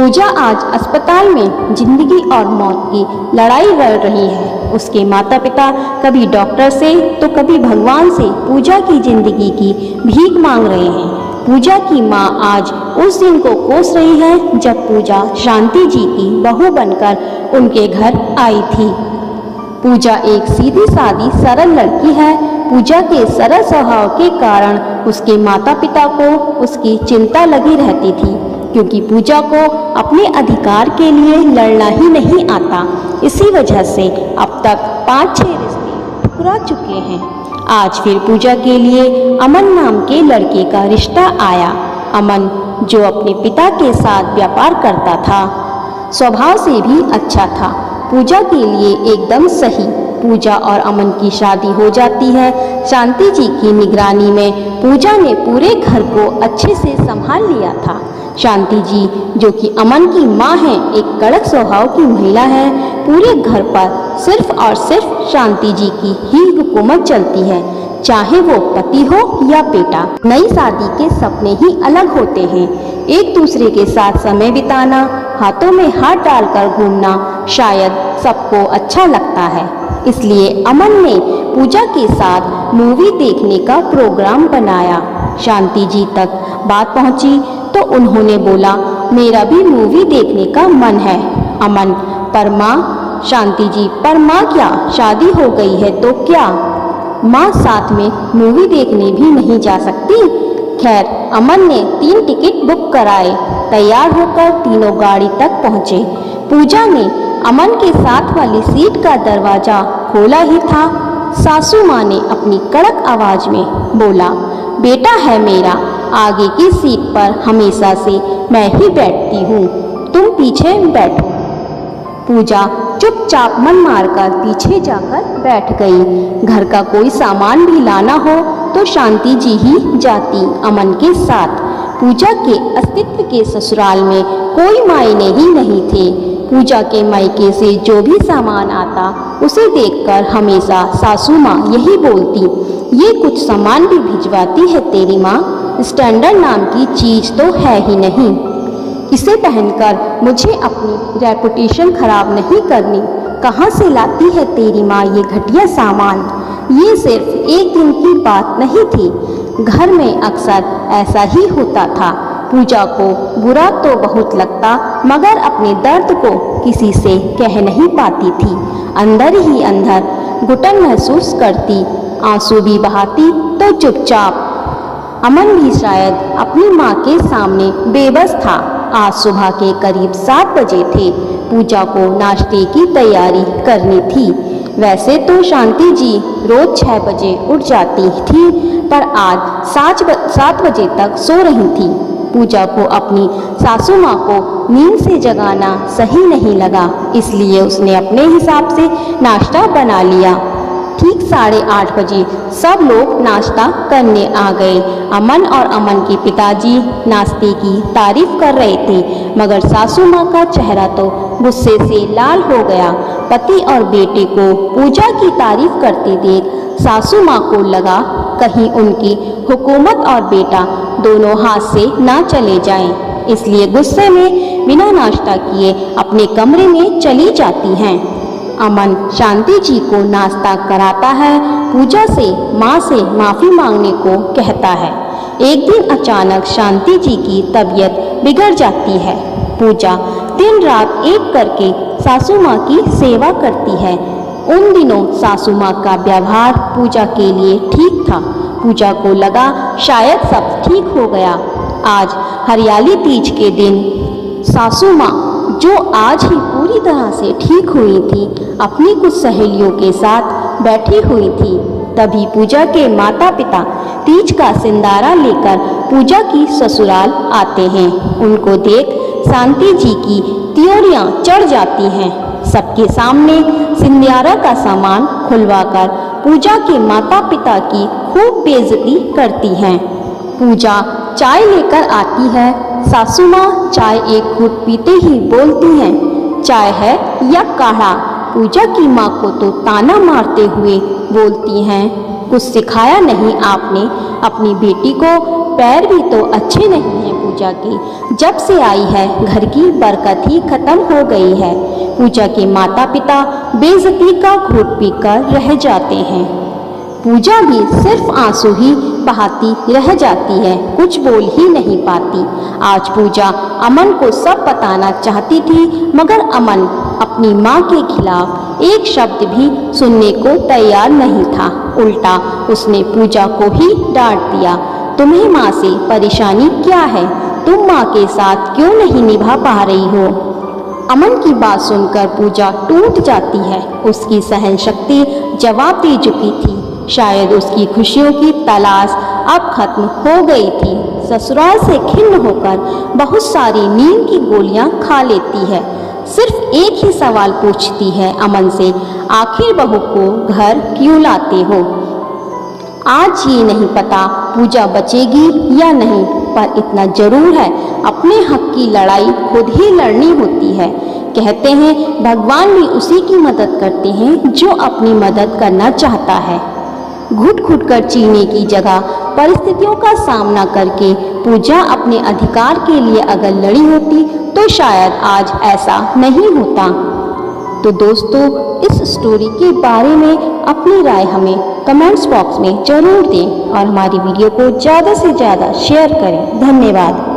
पूजा आज अस्पताल में जिंदगी और मौत की लड़ाई लड़ रही है। उसके माता पिता कभी डॉक्टर से तो कभी भगवान से पूजा की जिंदगी की भीख मांग रहे हैं। पूजा की माँ आज उस दिन को कोस रही है जब पूजा शांति जी की बहू बनकर उनके घर आई थी। पूजा एक सीधी सादी सरल लड़की है। पूजा के सरल स्वभाव के कारण उसके माता पिता को उसकी चिंता लगी रहती थी, क्योंकि पूजा को अपने अधिकार के लिए लड़ना ही नहीं आता। इसी वजह से अब तक 5-6 रिश्ते ठुकरा चुके हैं। आज फिर पूजा के लिए अमन नाम के लड़के का रिश्ता आया। अमन, जो अपने पिता के साथ व्यापार करता था, स्वभाव से भी अच्छा था, पूजा के लिए एकदम सही। पूजा और अमन की शादी हो जाती है। शांति जी की निगरानी में पूजा ने पूरे घर को अच्छे से संभाल लिया था। शांति जी, जो कि अमन की माँ है, एक कड़क स्वभाव की महिला है। पूरे घर पर सिर्फ और सिर्फ शांति जी की ही हुकूमत चलती है, चाहे वो पति हो या बेटा। नई शादी के सपने ही अलग होते हैं। एक दूसरे के साथ समय बिताना, हाथों में हाथ डालकर घूमना शायद सबको अच्छा लगता है। इसलिए अमन ने पूजा के साथ मूवी देखने का प्रोग्राम बनाया। शांति जी तक बात पहुंची तो उन्होंने बोला, मेरा भी मूवी देखने का मन है। अमन, पर माँ। शांति जी, पर माँ क्या, शादी हो गई है तो क्या? माँ साथ में मूवी देखने भी नहीं जा सकती। खैर, अमन ने 3 टिकट बुक कराए। तैयार होकर तीनों गाड़ी तक पहुँचे। पूजा ने अमन के साथ वाली सीट का दरवाजा खोला ही था, सासू माँ ने अपनी कड़क आवाज में बोला, बेटा है मेरा, आगे की सीट पर हमेशा से मैं ही बैठती हूँ, तुम पीछे बैठो। पूजा चुपचाप मन मारकर पीछे जाकर बैठ गई। घर का कोई सामान भी लाना हो तो शांति जी ही जाती अमन के साथ। पूजा के अस्तित्व के ससुराल में कोई मायने ही नहीं थे। पूजा के मायके से जो भी सामान आता उसे देखकर हमेशा सासू माँ यही बोलती, ये कुछ सामान भी भिजवाती है तेरी माँ, स्टैंडर्ड नाम की चीज़ तो है ही नहीं। इसे पहनकर मुझे अपनी रेपुटेशन खराब नहीं करनी। कहाँ से लाती है तेरी माँ ये घटिया सामान? ये सिर्फ एक दिन की बात नहीं थी, घर में अक्सर ऐसा ही होता था। पूजा को बुरा तो बहुत लगता, मगर अपने दर्द को किसी से कह नहीं पाती थी। अंदर ही अंदर घुटन महसूस करती, आंसू भी बहाती तो चुपचाप। अमन भी शायद अपनी माँ के सामने बेबस था। आज सुबह के करीब 7 बजे थे। पूजा को नाश्ते की तैयारी करनी थी। वैसे तो शांति जी रोज 6 बजे उठ जाती थी, पर आज 7 बजे तक सो रही थी। पूजा को अपनी सासू माँ को नींद से जगाना सही नहीं लगा, इसलिए उसने अपने हिसाब से नाश्ता बना लिया। ठीक 8:30 बजे सब लोग नाश्ता करने आ गए। अमन और अमन के पिताजी नाश्ते की तारीफ कर रहे थे, मगर सासू माँ का चेहरा तो गुस्से से लाल हो गया। पति और बेटे को पूजा की तारीफ करते देख सासू माँ को लगा कहीं उनकी हुकूमत और बेटा दोनों हाथ से ना चले जाएं, इसलिए गुस्से में बिना नाश्ता किए अपने कमरे में चली जाती हैं। अमन शांति जी को नाश्ता कराता है, पूजा से माँ से माफ़ी मांगने को कहता है। एक दिन अचानक शांति जी की तबीयत बिगड़ जाती है। पूजा दिन रात एक करके सासू माँ की सेवा करती है। उन दिनों सासू माँ का व्यवहार पूजा के लिए ठीक था। पूजा को लगा शायद सब ठीक हो गया। आज हरियाली तीज के दिन सासू माँ, जो आज ही पूरी तरह से ठीक हुई थी, अपनी कुछ सहेलियों के साथ बैठी हुई थी। तभी पूजा के माता पिता तीज का सिंदारा लेकर पूजा की ससुराल आते हैं। उनको देख शांति जी की त्योरियां चढ़ जाती हैं। सबके सामने सिंदारा का सामान खुलवाकर पूजा के माता पिता की खूब बेइज्जती करती हैं। पूजा चाय लेकर आती है। सासू माँ चाय एक घूंट पीते ही बोलती हैं, चाय है या काढ़ा? पूजा की माँ को तो ताना मारते हुए बोलती हैं, कुछ सिखाया नहीं आपने अपनी बेटी को? पैर भी तो अच्छे नहीं हैं पूजा के। जब से आई है घर की बरकत ही खत्म हो गई है। पूजा के माता पिता बेइज्जती का घूंट पीकर रह जाते हैं। पूजा भी सिर्फ आंसू ही बहाती रह जाती है, कुछ बोल ही नहीं पाती। आज पूजा अमन को सब बताना चाहती थी, मगर अमन अपनी माँ के खिलाफ एक शब्द भी सुनने को तैयार नहीं था। उल्टा उसने पूजा को ही डांट दिया। तुम्हें माँ से परेशानी क्या है? तुम माँ के साथ क्यों नहीं निभा पा रही हो? अमन की बात सुनकर पूजा टूट जाती है। उसकी सहन शक्ति जवाब दे चुकी थी। शायद उसकी खुशियों की तलाश अब खत्म हो गई थी। ससुराल से खिन्न होकर बहुत सारी नींद की गोलियां खा लेती है। सिर्फ एक ही सवाल पूछती है अमन से, आखिर बहू को घर क्यों लाते हो? आज ये नहीं पता पूजा बचेगी या नहीं, पर इतना जरूर है अपने हक की लड़ाई खुद ही लड़नी होती है। कहते हैं भगवान भी उसी की मदद करते हैं जो अपनी मदद करना चाहता है। घुट घुट कर जीने की जगह परिस्थितियों का सामना करके पूजा अपने अधिकार के लिए अगर लड़ी होती तो शायद आज ऐसा नहीं होता। तो दोस्तों, इस स्टोरी के बारे में अपनी राय हमें कमेंट्स बॉक्स में ज़रूर दें और हमारी वीडियो को ज़्यादा से ज़्यादा शेयर करें। धन्यवाद।